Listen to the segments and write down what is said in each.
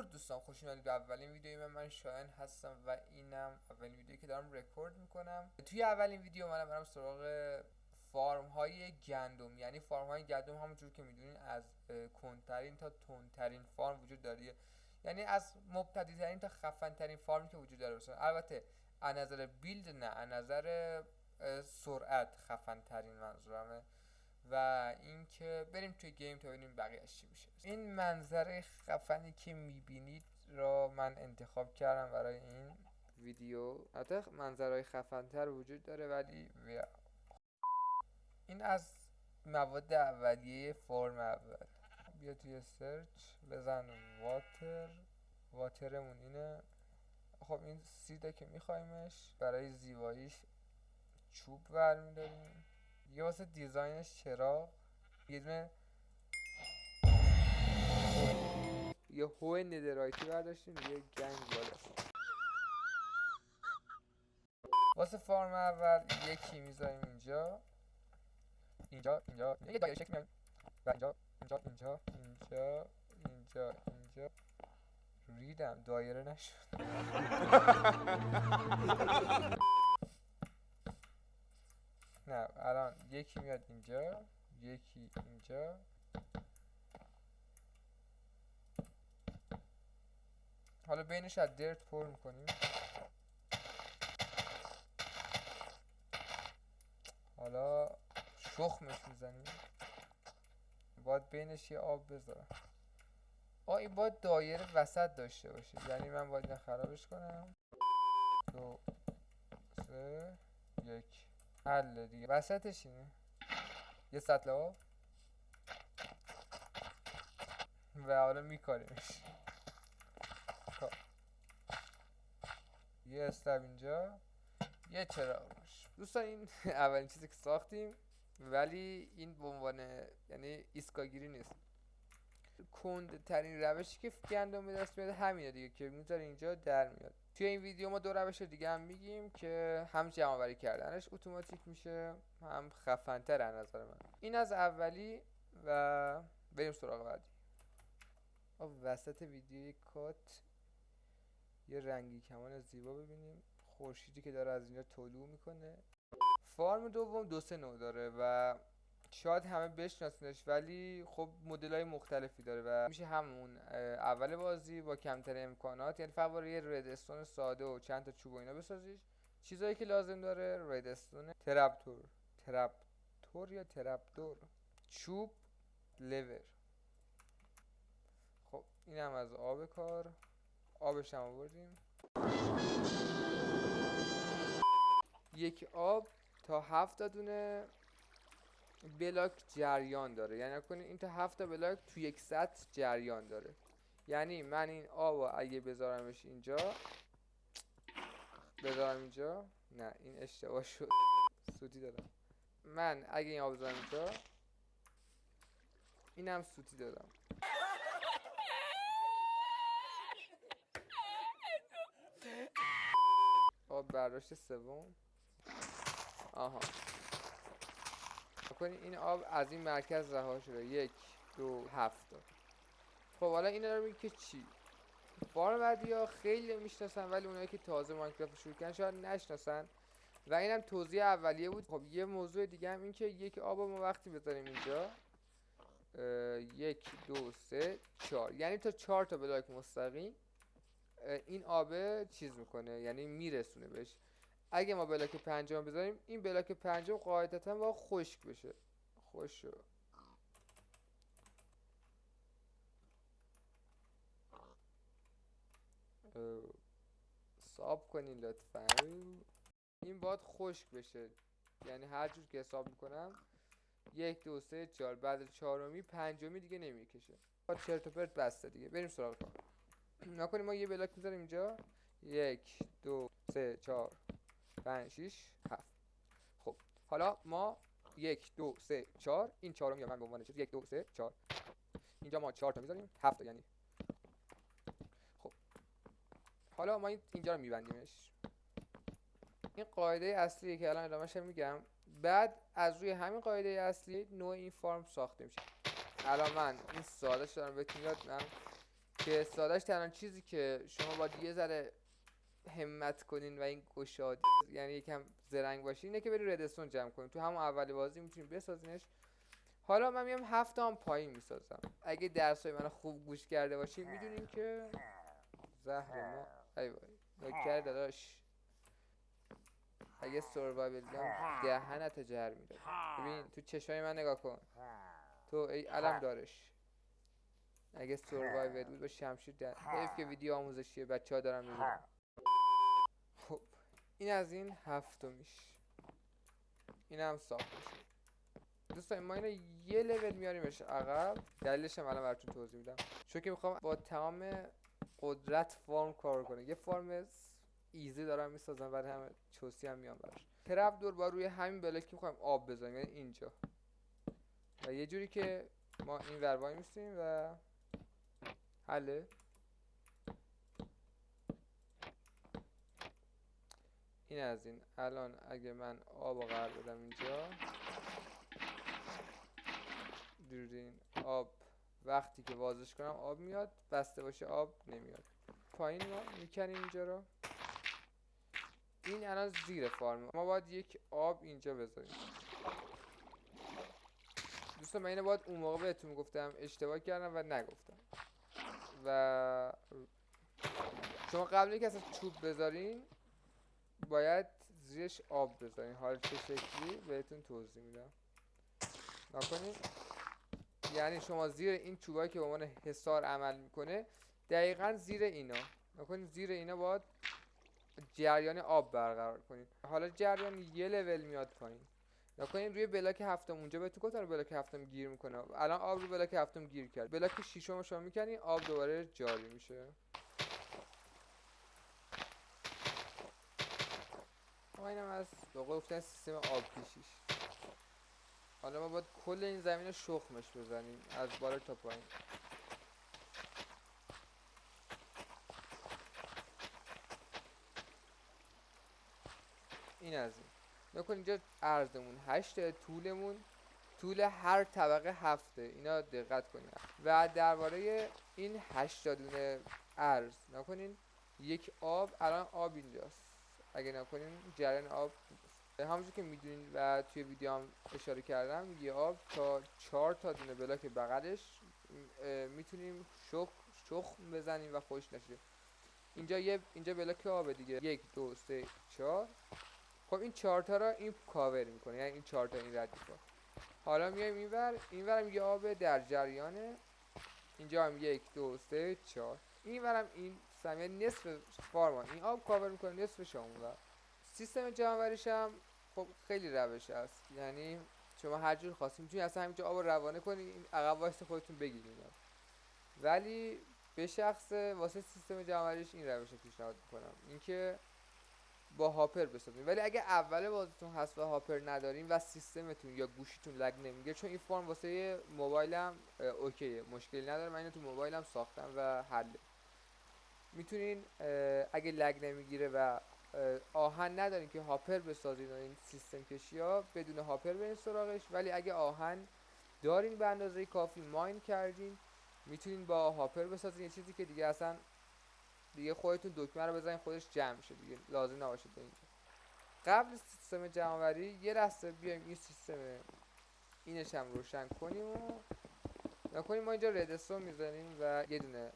درود دوستان، خوش اومدید به اولین ویدیوی من شایان هستم و اینم اولین ویدیویی که دارم رکورد میکنم. توی اولین ویدیو من برم سراغ فارم های گندم. یعنی فارم های گندم همونجور که میدونین از کندترین تا تندترین فارم وجود داره، یعنی از مبتدی ترین تا خفن ترین فارمی که وجود داره. البته از نظر بیلد نه، از نظر سرعت خفن ترین منظورمه. و اینکه بریم توی گیم تا ببینیم بقیه‌اش چی میشه. این منظره خفنی که میبینید را من انتخاب کردم برای این ویدیو. البته منظرهای خفن‌تر وجود داره ولی این از مواد اولیه فرم اول. بیا توی سرچ بزن واترمون اینه. خب این سیده که میخوایمش برای زیباییش چوب برمیداریم. یه واسه دیزاینش چراغ، یه دونه یه هو ندرایتی برداشتیم، یه گنگ بالا. واسه فارم اول یکی میذاریم اینجا یه دایره شکل میاریم و اینجا ریدم دایره نشد. نه الان یکی میاد اینجا، یکی اینجا، حالا بینش از درت پر میکنیم. حالا شخمش میزنیم، باید بینش یه آب بذارم. این باید دایره وسط داشته باشه، یعنی من باید اینو خرابش کنم. 2 3 1 حل دیگه. وسطش اینه یه سطل آب و حالا میکاریمش. یه استب اینجا، یه چراغ روش. دوستان این اولین چیزی که ساختیم، ولی این به عنوان یعنی ایسکاگیری نیست. کندترین روشی که گندم به دست میاد همینه دیگه که میذاره اینجا در میاد. توی این ویدیو ما دو روش دیگه هم میگیم که هم جمع آوری کردنش اتوماتیک میشه، هم خفن‌تر از نظر من. این از اولی و بریم سراغ بعدی. وسط ویدیو کات یه رنگی کمان زیبا ببینیم، خورشیدی که داره از اینجا طلوع میکنه. فارم دوم 2-3 نوع داره و شاید همه بشناسنش، ولی خب مدل‌های مختلفی داره و میشه همون اول بازی با کمتر امکانات، یعنی فقط یه ردستون ساده و چند تا چوب و اینا بسازیش. چیزایی که لازم داره ردستون، ترپتور یا ترپدور، چوب، لور. خب اینم از آب کار. آبش هم آوردیم. یک آب تا 7 دونه بلاک جریان داره، یعنی کنید این تا 7 بلاک تو یک سطح جریان داره. یعنی من این آب رو اگه بذارمش اینجا، نه این اشتباه شد، سوتی دادم. من اگه این آب بذارم اینجا، اینم سوتی دادم. آب برداشت سوم. کنید این آب از این مرکز رها شده. 1 2 7. خب حالا این رو میگه که چی؟ فارم بعدی ها خیلی میشناسن، ولی اونایی که تازه ماینکرافت شروع کردن شاید نشناسن و اینم توضیح اولیه بود. خب یه موضوع دیگه هم این که یک آب ما وقتی بذاریم اینجا 1 2 3 4، یعنی تا 4 تا بلاک مستقیم این آب چیز میکنه، یعنی میرسونه بهش. اگه ما بلاک پنجم بذاریم، این بلاک پنجم قاعدتا باید خشک بشه. حساب کنین لطفا. این باید خشک بشه، یعنی هر جور که حساب میکنم 1 2 3 4، بعد چهارمی پنجمی دیگه نمیکشه. چرت و پرت بسته دیگه. بریم سراغ کار. نکنیم ما یه بلاک میذاریم اینجا 1 2 3 4 5 6 7. خب حالا ما 1 2 3 4، این چهارمی یا من به عنوان چیز 1 2 3 4، اینجا ما 4 تا میذاریم 7 تا، یعنی خب حالا ما اینجا رو میبندیمش. این قاعده اصلیه که الان ادامهش میگم. بعد از روی همین قاعده اصلی نوع این فارم ساخته میشه. الان من این ساده شدم بهتون یاد بدم. که سادهش تنها چیزی که شما باید یه ذره همت کنین و این گشاد یعنی یکم زرنگ باشین اینه که برید ردستون جمع کنین. تو همون اول بازی میتونین بسازینش. حالا من میام 7 تا هم پایین میسازم. اگه درسای منو خوب گوش کرده باشین میدونین که زهر ما ای وای نوکر داداش اگه سروایول بودم دهنت جر میداد. ببین تو چشای من نگاه کن، تو ای علم دارش. اگه سروایول بود با شمشیر حیف که ویدیو آموزشیه بچه‌ها دارن میبینن. خب این از این هفتمیش. این هم ساخته شد. دوستان ما اینو یه لول میاریمش عقب. دلیلش هم الان براتون توضیح میدم. چون که میخوام با تمام قدرت فرم کار کنه. یه فرم ایزی دارم میسازم برای همه چوسی هم میام براش. ترپ دور با روی همین بلاکی میخوایم آب بزنیم یعنی اینجا. و یه جوری که ما این ور وای میستیم و حله. این از این. الان اگه من آب رو قرار بدم اینجا دیدین آب وقتی که وازش کنم آب میاد، بسته باشه آب نمیاد. پایین ما میکنیم اینجا رو. این الان زیر فارم ما باید یک آب اینجا بذاریم. دوستان من اینو باید اون موقع بهتون گفتم اشتباه کردم و نگفتم. و شما قبل اینکه اصلا چوب بذارین باید زیرش آب بذارین. حالا چه شکلی بهتون توضیح میدم. نکنین یعنی شما زیر این چوبایی که به عنوان حصار عمل میکنه دقیقا زیر اینا نکنین، زیر اینا باید جریان آب برقرار کنین. حالا جریان یه لول میاد پایین. نکنین روی بلاک هفتم اونجا بهتون گفتم رو بلاک هفتم گیر میکنه. الان آب رو بلاک هفتم گیر کرد. بلاک ششم شما میکنین آب دوباره جاری میشه. ما اینم از دوقه گفتن سیستم آب پیشیش. حالا ما باید کل این زمین رو شخمش بزنیم از بالا تا پایین. این از این. نکن اینجا عرضمون 8 طولمون طول هر طبقه 7. اینا دقت کنید. و درباره این 8 دونه عرض نکنین یک آب الان آب اینجاست. اگه نکنین جریان آب همونجور که میدونین و توی ویدیو هم اشاره کردم یه آب تا 4 تا دونه بلاک بغلش میتونیم شخم بزنیم و خوش نشه. اینجا بلاک آب دیگه 1 2 3 4. خب این 4 تا را این کاور میکنه یعنی این 4 تا این رد میکنه. حالا میایم اینورم یه آب در جریانه. اینجا هم 1 2 3 4. اینورم این سمیه نصف فارمان این آب کاور میکنه نصفش اونور. سیستم جمع‌آوریش هم خب خیلی روش است. یعنی شما هر جور خواستید میتونید اصلا همینجا آب رو روانه کنید این عقب وایس خودتون بگیرید. ولی به شخص واسه سیستم جمع‌آوریش این روش رو پیشنهاد میکنم اینکه با هاپر بسازین. ولی اگه اول بازیتون هست و هاپر ندارین و سیستمتون یا گوشیتون لگ نمیگیره، چون این فرم واسه موبایلم اوکیه مشکلی نداره، من اینو تو موبایلم ساختم و حله. میتونین اگه لگ نمیگیره و آهن ندارین که هاپر بسازین و این سیستم کشی ها بدون هاپر برین سراغش. ولی اگه آهن دارین به اندازه کافی ماین کردین میتونین با هاپر بسازین یه چیزی که دیگه اصلا دیگه خودتون دکمه رو بزنین خودش جمع شه دیگه لازم نباشه به اینجا. قبل سیستم جمع‌آوری یه لحظه بیایم این سیستم اینش هم روشن کنیم و نکنیم ما اینجا ردستون میزنیم و یه دونه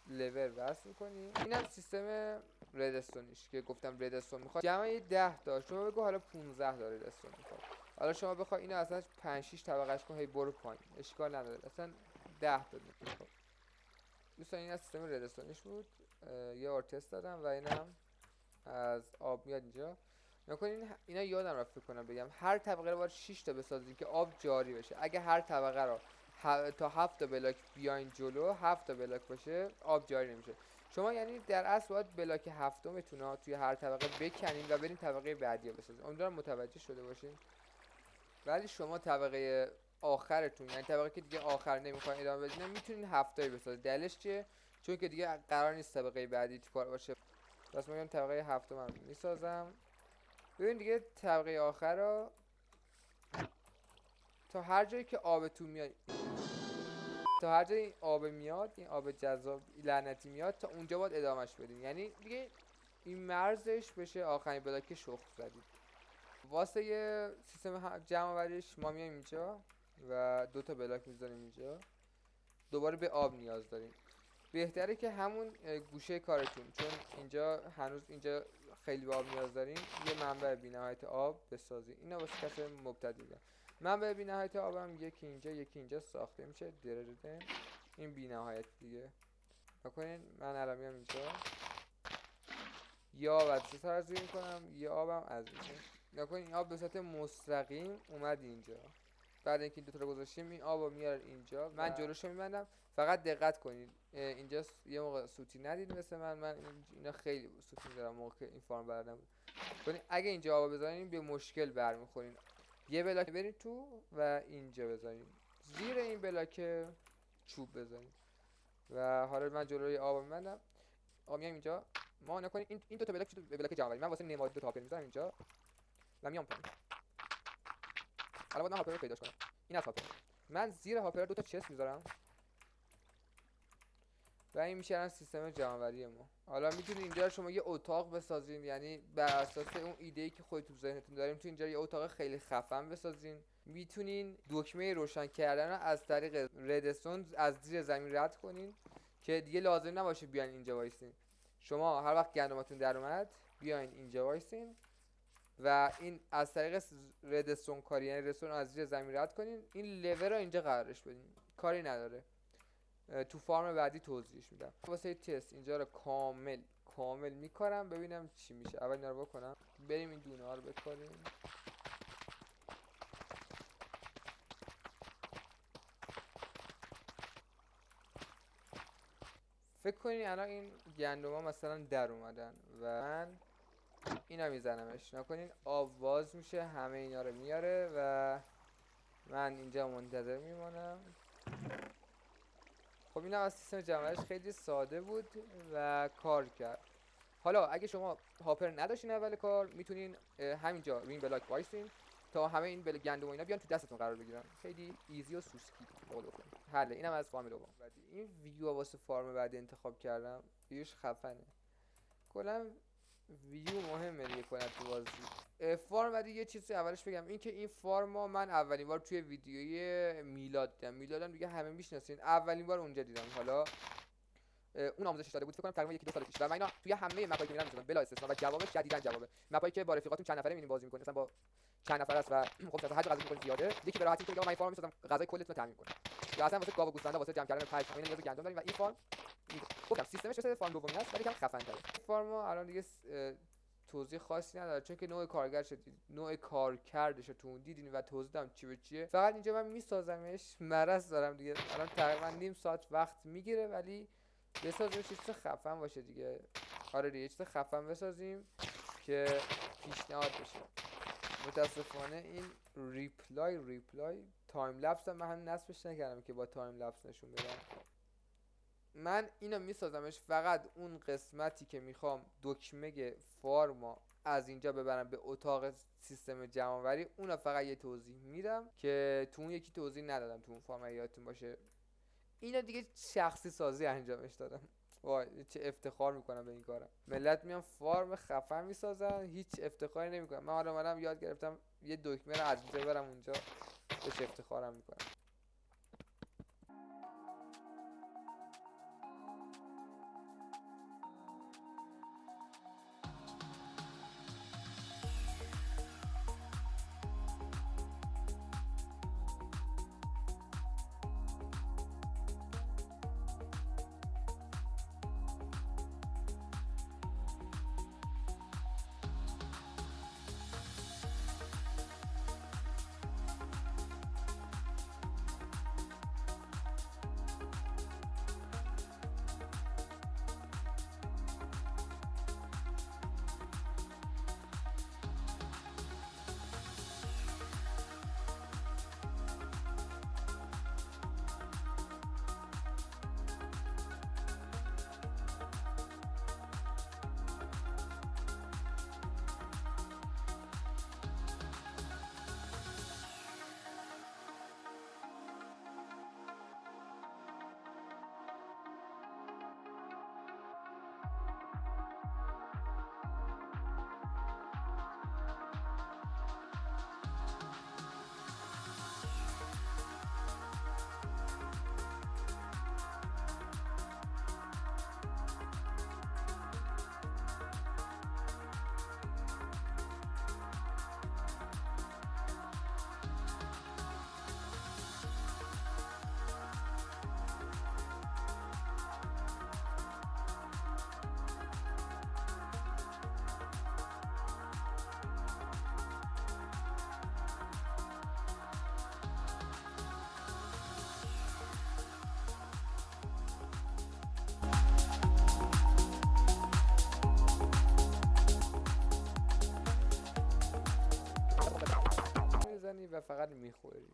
لور وصل میکنیم. اینم سیستم ردستونیش که گفتم ردستون میخواد جمعی 10 تا شما بگو حالا 15 تا ردستون میخواد. حالا شما بخوای اینو اصلا 5 6 طبقهش کن هی برو پایین اشکال نداره اصلا 10 تا میخواد. دوستان این از سیستم ردستونیش بود. یه بار تست دادم و اینم از آب میاد اینجا. نکنین اینا یادم رفت کنم بگم هر طبقه رو باید 6 تا بسازین که آب جاری بشه. اگه هر طبقه رو تا 7 تا بلاک بیاین جلو 7 تا بلاک باشه آب جاری نمیشه. شما یعنی در اصل باید بلاک هفتمتون ها توی هر طبقه بکنین و برین طبقه بعدی رو بسازین. امیدوارم متوجه شده باشین. ولی شما طبقه آخرتون یعنی طبقه که دیگه آخر نمیخواین ادامه بدین میتونین 7 تایی بسازین. دلیلش چیه؟ چون که دیگه قرار نیست طبقه بعدی تو کار باشه. پس میگم طبقه هفتم هم میسازم. ببین دیگه طبقه آخر رو تا هر جایی که آبتون میاد تا هر جا این آب میاد، این آب جذاب لعنتی میاد، تا اونجا باید ادامهش بدین. یعنی دیگه این مرزش بشه آخرین بلاک شخم زدید. واسه یه سیستم جمع آوریش ما میایم اینجا و 2 تا بلاک میذاریم اینجا. دوباره به آب نیاز داریم. بهتره که همون گوشه کارتون، چون اینجا هنوز اینجا خیلی به آب نیاز داریم، یه منبع بی‌نهایت آب بسازید. اینا واسه کسی مبتدی. منبع بی‌نهایت آبم یکی اینجا یکی اینجا ساخته میشه درجه. این بی‌نهایت دیگه. نکنین من الان میام اینجا یا آب از تزریق میکنم یا آبم از اینجا. نکنین این آب به صورت مستقیم اومد اینجا. بعد اینکه این 2 تا رو گذاشتیم این آبو میاره اینجا. من جلوشو میبندم. فقط دقت کنید اینجا یه موقع سوتی ندید مثل من اینا خیلی سوتی میذارم موقع که این فارم بلد نبود. کنید اگه اینجا آب بذارین به مشکل برمیخورین. یه بلاک برین تو و اینجا بذارین. زیر این بلاک چوب بذارین. و حالا من جلوی آب میبندم. آب میام اینجا. ما نکنید این 2 تا بلاک به بلاک جمع. من واسه نماد 2 تا هاپر میذارم اینجا. و میام پایین. حالا باید من هاپر رو پیداش کنم. این از هاپر. من زیر هاپر 2 تا چست میذارم. و این میشه الان سیستم جمع‌آوری ما. حالا میتونید اینجا شما یه اتاق بسازین، یعنی بر اساس اون ایده‌ای که خودتون تو ذهنتون دارین تو اینجا یه اتاق خیلی خفن بسازین. میتونین دکمه روشن کردن رو از طریق ردستون از زیر زمین رد کنین که دیگه لازم نباشه بیاین اینجا وایسین. شما هر وقت گندماتون در اومد بیاین اینجا وایسین و این از طریق ردستون کاری، یعنی ردستون از زیر زمین رد کنین، این لور رو اینجا قرارش بدین. کاری نداره. تو فارم بعدی توضیحش میدم. واسه تست اینجا رو کامل میکارم ببینم چی میشه. اول اینا رو بکنم. بریم این دونه ها رو بکاریم. فکر کنین الان این گندم ها مثلا در اومدن و من اینا میزنمش. نکنین آب باز میشه همه اینا رو میاره و من اینجا منتظر میمانم. خب این هم از سیستم جمعش خیلی ساده بود و کار کرد. حالا اگه شما هاپر نداشتین اول کار میتونین همینجا روی این بلاک وایسین تا همه این گندم و اینا بیان تو دستتون قرار بگیرن. خیلی ایزی و سوسکی حله. اینم از فارم دوم. این ویو واسه فارم بعدی انتخاب کردم. ویوش خفنه. کلا ویو مهمه دیگه کلا تو بازی. فارم بعدی یه چیزی اولش بگم، این که این فارمو من اولین بار توی ویدیوی میلاد دیدم. میلادم دیگه همه میشناسین. اولین بار اونجا دیدم. حالا اون آموزشش داده بود فکر کنم تقریبا 1-2 سال پیش. و من اینا توی همه مپایی که میرم میذارم بلا استثنا و جوابش شدیداً جوابه. مپایی که با رفیقاتون چند نفره میرین بازی میکنین، مثلا با چند نفر است و خب مثلا هر غذا میکنین زیاده، یکی به راحتی میگه من این فارم میسازم غذای کلتون رو تامین کنم. یا اصلا واسه گاو و گوسفندا واسه جمع کردن پشم اینا نیاز گندم داریم و این فارم گفتم سیستمش مثل فارم دومی است ولی کم خفن تره. فارمو الان دیگه توضیح خاصی نداره چون که نوع کارگرش نوع کارکردش تو اون دیدین و توضیح دادم چی به چیه. فقط اینجا من میسازمش. مرض دارم دیگه. الان تقریبا نیم ساعت وقت میگیره ولی بسازیم چیز خفن باشه دیگه. آره دیگه چیز خفن بسازیم که پیشنهاد بشه. متاسفانه این ریپلای تایم لپس هم من نصبش نکردم که با تایم لپس نشون بدم. من اینو میسازمش فقط اون قسمتی که میخوام دکمه فارما از اینجا ببرم به اتاق سیستم جمع‌آوری، اونو فقط یه توضیح میدم که تو اون یکی توضیح ندادم تو اون فارم یادتون باشه. اینو دیگه شخصی سازی انجامش دادم. وای چه افتخار میکنم به این کارم. ملت میان فارم خفن میسازن هیچ افتخاری نمیکنم. من حالا اومدم یاد گرفتم یه دکمه رو از اینجا ببرم اونجا، بهش افتخارم میکنم. و فقط میخوری،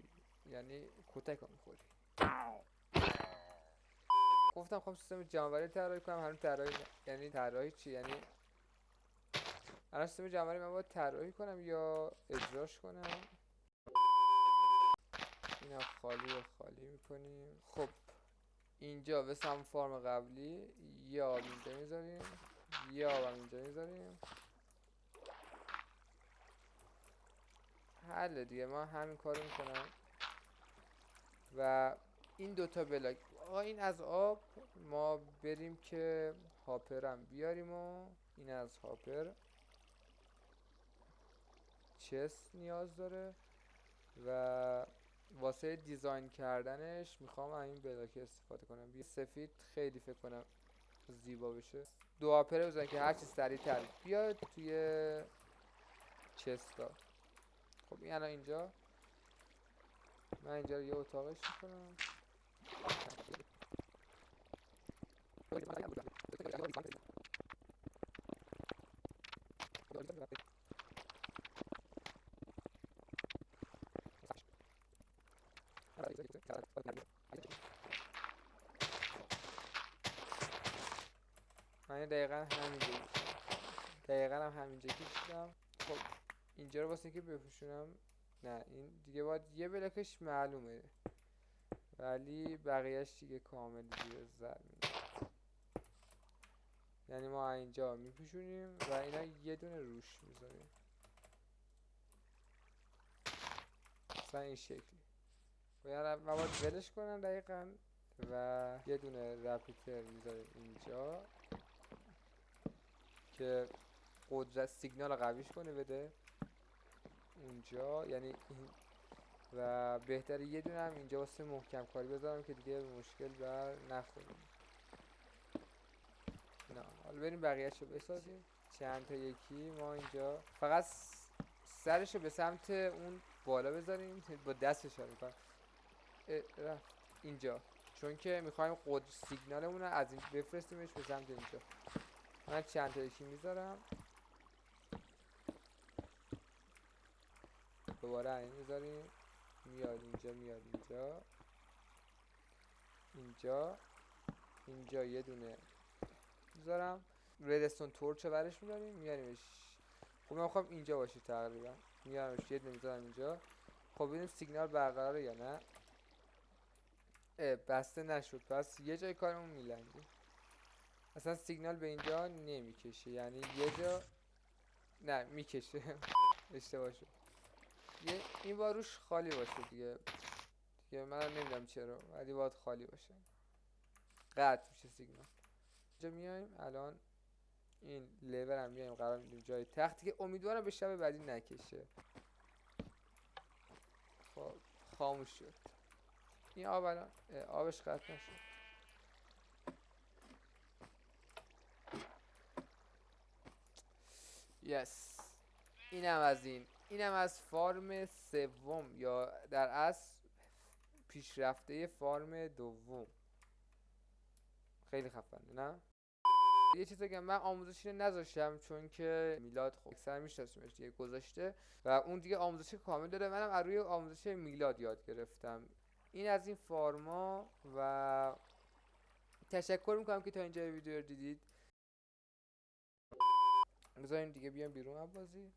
یعنی کتک رو میخوری. گفتم خب سیستم جمع‌آوری طراحی کنم، همین طراحی یعنی طراحی چی؟ یعنی الان سیستم جمع‌آوری من باید طراحی کنم یا اجراش کنم؟ اینا خالی و خالی میکنیم. خب اینجا به سم فرم قبلی یه آب اینجا میذاریم، یه آب اینجا میذاریم. حل دیگه، من همین کارو میکنم. و این دوتا بلاک این از آب ما بریم که هاپرم بیاریم و این از هاپر چست نیاز داره و واسه دیزاین کردنش میخوام این بلاک استفاده کنم. سفید خیلی فکر کنم زیبا بشه. دو هاپره بزنیم که هرچی سریعتر بیاد توی چستا. خب این الان اینجا، من اینجا رو یه اتاقش میکنم. من دقیقا هم همینجا کشیدم. خب اینجا رو واسه که بپوشونم، نه این دیگه باید یه بلاکش معلومه ولی بقیهش دیگه کامل زیر زمین. یعنی ما اینجا میپوشونیم و اینا یه دونه روش میذاریم مثلا این شکلی. و من باید ولش کنم دقیقا و یه دونه رپیتر میذاریم اینجا که قدرت سیگنال قویش کنه بده اونجا، یعنی این. و بهتره یه دونه هم اینجا واسه محکم کاری بذارم که دیگه مشکل بر نخوریم. نه حالا بریم بقیه‌شو بسازیم. چند تا یکی ما اینجا فقط سرشو به سمت اون بالا بذاریم، با دست اشاره میکنم اینجا، چون که میخوایم سیگنالمون رو از این بفرستیمش به سمت اینجا. من چند تا یکی میذارم، دوباره این میذاریم، میاد اینجا، میاد اینجا، اینجا یه دونه میذارم. ردستون تورچ رو برش میداریم میاریمش. خب من میخوام اینجا باشه تقریبا، میارمش یه دونه میذارم اینجا. خب ببینیم سیگنال برقراره یا نه. بسته نشد، پس یه جای کارمون میلنگه. اصلا سیگنال به اینجا نمیکشه، یعنی یه جا نه میکشه. اشتباه شد. این باروش خالی باشه دیگه من نمیدونم چرا ولی باید خالی باشه، قطع میشه سیگنال. اینجا میایم الان این لیور هم میایم قرار میدیم جای تختی که امیدوارم به شب بعدی نکشه. خب خاموش شد این آب، الان آبش قطع نشد. یس اینم از فارم سوم یا در اصل پیشرفته فارم دوم. خیلی خفنه نه؟ یه چیز بگم، من آموزشی رو نذاشتم چون که میلاد خب اکثر میشناسیمش دیگه گذاشته و اون دیگه آموزش کامل داره. منم از روی آموزش میلاد یاد گرفتم. این از این فارما و تشکر میکنم که تا اینجا ویدیو رو دیدید. بذارین دیگه بیام بیرون از بازی.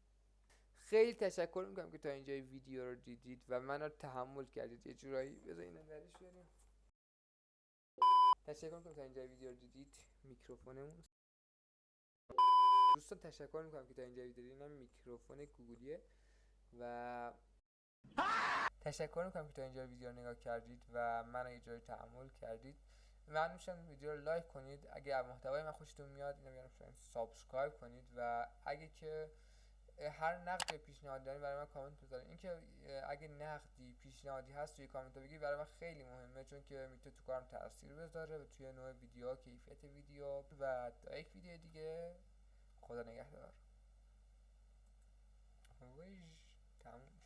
خیلی تشکر میکنم که تا اینجا ویدیو رو دیدید و منو تحمل کردید یه جورایی. بذارین درش بریم. تشکر میکنم تا اینجا ویدیو رو دیدید. میکروفونمون دوستان تشکر میکنم که تا اینجا ویدیو دیدید. میکروفون گوگلیه و تشکر میکنم که تا اینجا ویدیو رو نگاه کردید و منو یه جوری تحمل کردید. ممنون میشم ویدیو رو لایک کنید، اگه از محتوای من خوشتون میاد اینو بیان سابسکرایب کنید و اگه که هر نقد یا پیشنهادی دارین برای من کامنت بذارین. اینکه اگه نقدی پیشنهادی هست توی کامنت بگید برای من خیلی مهمه، چون که میتونه تو کارم تاثیر بذاره و توی نوع ویدیو، کیفیت ویدیو. و تا یک ویدیو دیگه خدا نگهدار. تموم